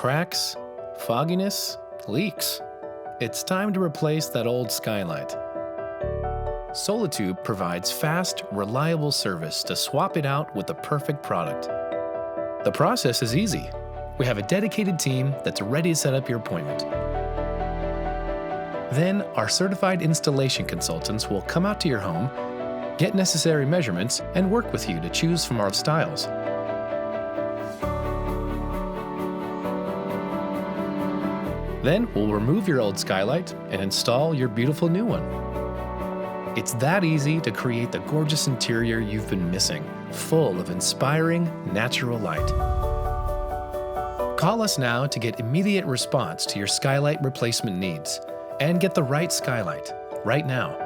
Cracks, fogginess, leaks. It's time to replace that old Skylight. Solitube provides fast, reliable service to swap it out with the perfect product. The process is easy. We have a dedicated team that's ready to set up your appointment. Then, our certified installation consultants will come out to your home, get necessary measurements, and work with you to choose from our styles. Then, we'll remove your old Skylight and install your beautiful new one. It's that easy to create the gorgeous interior you've been missing, full of inspiring, natural light. Call us now to get immediate response to your Skylight replacement needs and get the right Skylight right now.